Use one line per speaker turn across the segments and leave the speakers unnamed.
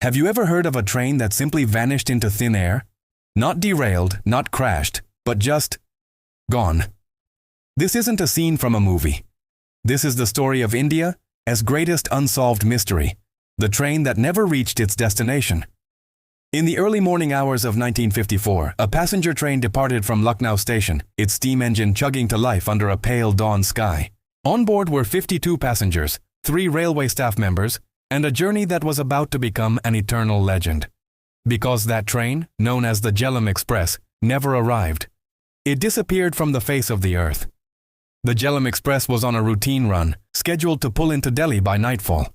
Have you ever heard of a train that simply vanished into thin air? Not derailed, not crashed, but just gone. This isn't a scene from a movie. This is the story of India's greatest unsolved mystery, the train that never reached its destination. In the early morning hours of 1954, a passenger train departed from Lucknow station, its steam engine chugging to life under a pale dawn sky. On board were 52 passengers, 3 railway staff members, and a journey that was about to become an eternal legend. Because that train, known as the Jhelum Express, never arrived. It disappeared from the face of the earth. The Jhelum Express was on a routine run, scheduled to pull into Delhi by nightfall.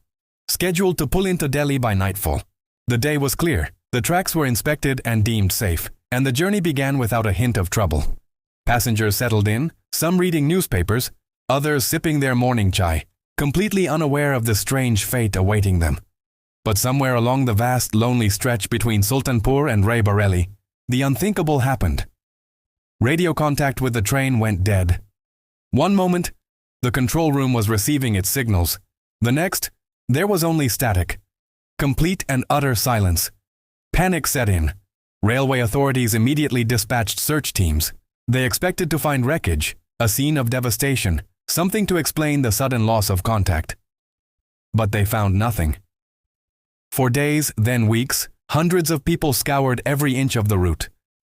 The day was clear. The tracks were inspected and deemed safe, and the journey began without a hint of trouble. Passengers settled in, some reading newspapers, others sipping their morning chai, completely unaware of the strange fate awaiting them. But somewhere along the vast, lonely stretch between Sultanpur and Rai Bareli, the unthinkable happened. Radio contact with the train went dead. One moment, the control room was receiving its signals. The next, there was only static. Complete and utter silence. Panic set in. Railway authorities immediately dispatched search teams. They expected to find wreckage, a scene of devastation, something to explain the sudden loss of contact. But they found nothing. For days, then weeks, hundreds of people scoured every inch of the route.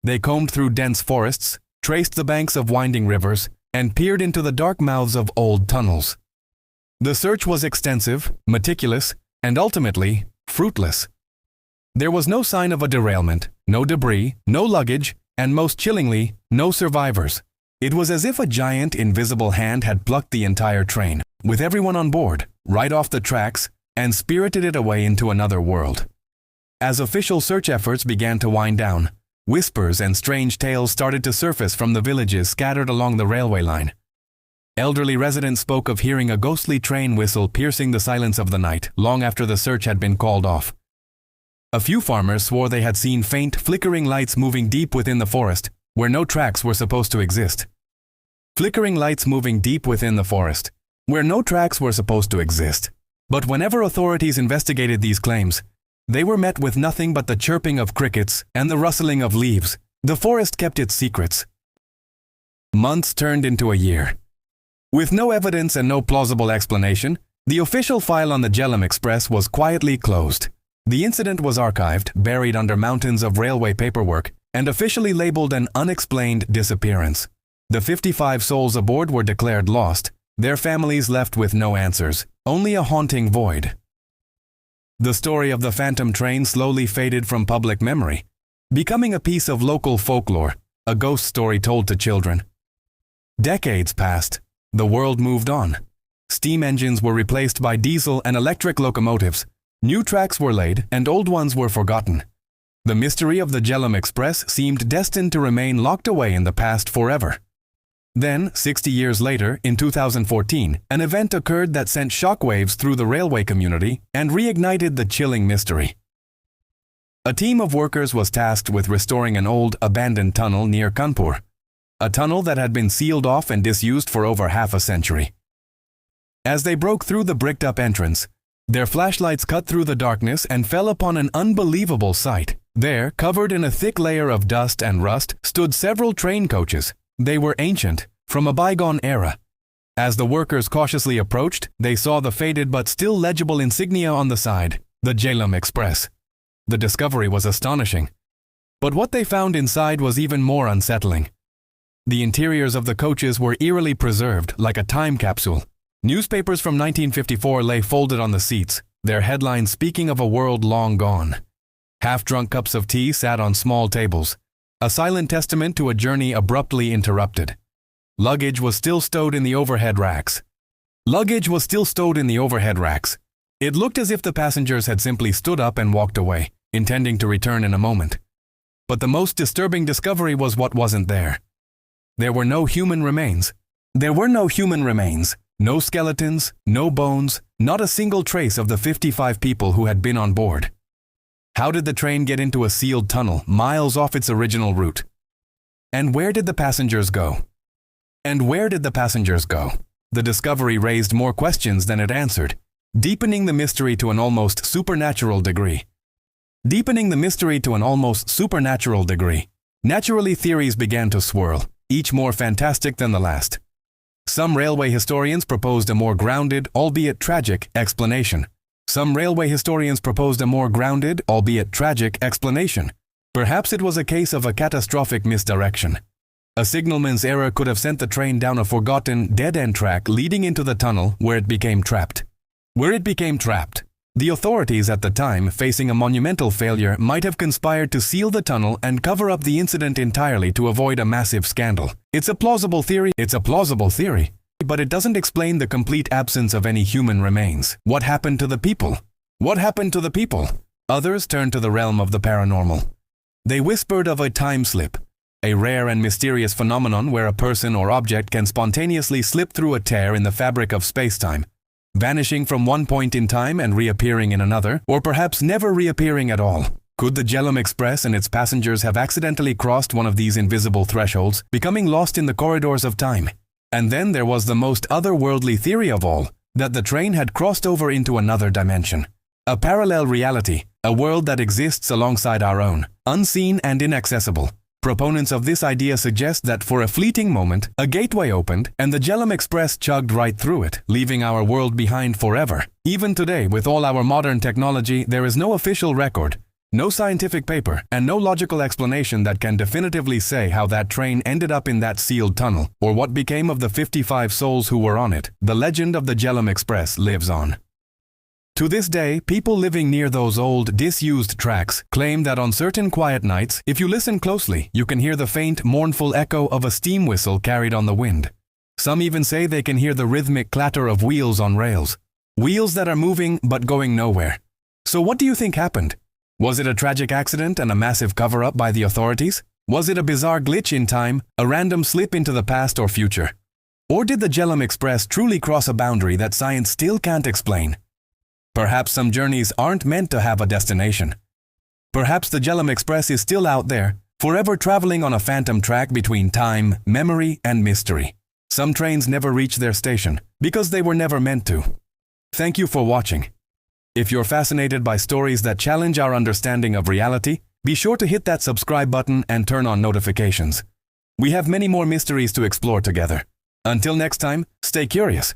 They combed through dense forests, traced the banks of winding rivers, and peered into the dark mouths of old tunnels. The search was extensive, meticulous, and ultimately, fruitless. There was no sign of a derailment, no debris, no luggage, and most chillingly, no survivors. It was as if a giant, invisible hand had plucked the entire train, with everyone on board, right off the tracks, and spirited it away into another world. As official search efforts began to wind down, whispers and strange tales started to surface from the villages scattered along the railway line. Elderly residents spoke of hearing a ghostly train whistle piercing the silence of the night long after the search had been called off. A few farmers swore they had seen faint, flickering lights moving deep within the forest, where no tracks were supposed to exist. Flickering lights moving deep within the forest, where no tracks were supposed to exist. But whenever authorities investigated these claims, they were met with nothing but the chirping of crickets and the rustling of leaves. The forest kept its secrets. Months turned into a year. With no evidence and no plausible explanation, the official file on the Jhelum Express was quietly closed. The incident was archived, buried under mountains of railway paperwork, and officially labeled an unexplained disappearance. The 55 souls aboard were declared lost, their families left with no answers, only a haunting void. The story of the phantom train slowly faded from public memory, becoming a piece of local folklore, a ghost story told to children. Decades passed. The world moved on. Steam engines were replaced by diesel and electric locomotives. New tracks were laid, and old ones were forgotten. The mystery of the Jhelum Express seemed destined to remain locked away in the past forever. Then, 60 years later, in 2014, an event occurred that sent shockwaves through the railway community and reignited the chilling mystery. A team of workers was tasked with restoring an old, abandoned tunnel near Kanpur, a tunnel that had been sealed off and disused for over half a century. As they broke through the bricked-up entrance, their flashlights cut through the darkness and fell upon an unbelievable sight. There, covered in a thick layer of dust and rust, stood several train coaches. They were ancient, from a bygone era. As the workers cautiously approached, they saw the faded but still legible insignia on the side, the Jhelum Express. The discovery was astonishing. But what they found inside was even more unsettling. The interiors of the coaches were eerily preserved, like a time capsule. Newspapers from 1954 lay folded on the seats, their headlines speaking of a world long gone. Half-drunk cups of tea sat on small tables, a silent testament to a journey abruptly interrupted. Luggage was still stowed in the overhead racks. It looked as if the passengers had simply stood up and walked away, intending to return in a moment. But the most disturbing discovery was what wasn't there. There were no human remains. No skeletons, no bones, not a single trace of the 55 people who had been on board. How did the train get into a sealed tunnel miles off its original route? And where did the passengers go? The discovery raised more questions than it answered, deepening the mystery to an almost supernatural degree. deepening the mystery to an almost supernatural degree. Naturally, theories began to swirl, each more fantastic than the last. Some railway historians proposed a more grounded, albeit tragic, explanation. Perhaps it was a case of a catastrophic misdirection. A signalman's error could have sent the train down a forgotten, dead-end track leading into the tunnel where it became trapped. The authorities at the time, facing a monumental failure, might have conspired to seal the tunnel and cover up the incident entirely to avoid a massive scandal. It's a plausible theory, but it doesn't explain the complete absence of any human remains. What happened to the people? Others turned to the realm of the paranormal. They whispered of a time slip, a rare and mysterious phenomenon where a person or object can spontaneously slip through a tear in the fabric of space-time, vanishing from one point in time and reappearing in another, or perhaps never reappearing at all. Could the Jhelum Express and its passengers have accidentally crossed one of these invisible thresholds, becoming lost in the corridors of time? And then there was the most otherworldly theory of all, that the train had crossed over into another dimension. A parallel reality, a world that exists alongside our own, unseen and inaccessible. Proponents of this idea suggest that for a fleeting moment, a gateway opened and the Jhelum Express chugged right through it, leaving our world behind forever. Even today, with all our modern technology, there is no official record, no scientific paper, and no logical explanation that can definitively say how that train ended up in that sealed tunnel, or what became of the 55 souls who were on it. The legend of the Jhelum Express lives on. To this day, people living near those old, disused tracks claim that on certain quiet nights, if you listen closely, you can hear the faint, mournful echo of a steam whistle carried on the wind. Some even say they can hear the rhythmic clatter of wheels on rails. Wheels that are moving but going nowhere. So what do you think happened? Was it a tragic accident and a massive cover-up by the authorities? Was it a bizarre glitch in time, a random slip into the past or future? Or did the Jhelum Express truly cross a boundary that science still can't explain? Perhaps some journeys aren't meant to have a destination. Perhaps the Jhelum Express is still out there, forever traveling on a phantom track between time, memory, and mystery. Some trains never reach their station, because they were never meant to. Thank you for watching. If you're fascinated by stories that challenge our understanding of reality, be sure to hit that subscribe button and turn on notifications. We have many more mysteries to explore together. Until next time, stay curious.